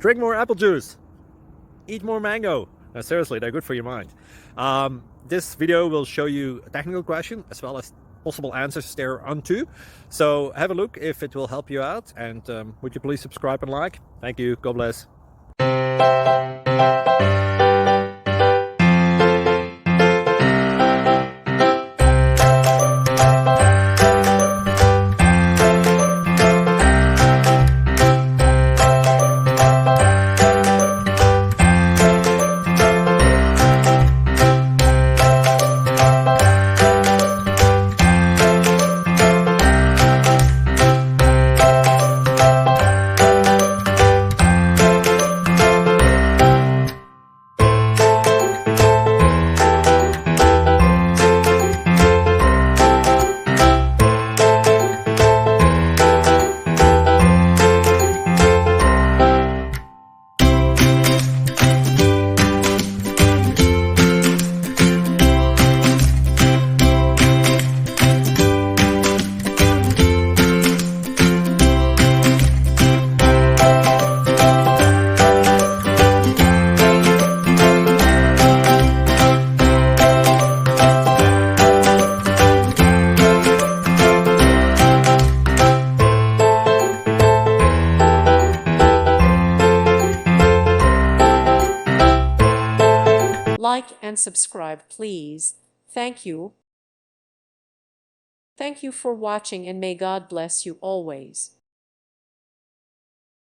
Drink more apple juice. Eat more mango. Seriously, they're good for your mind. This video will show you a technical question as well as possible answers thereunto. So have a look if it will help you out, and would you please subscribe and like? Thank you. God bless. Like and subscribe, please. Thank you. Thank you for watching, and may God bless you always.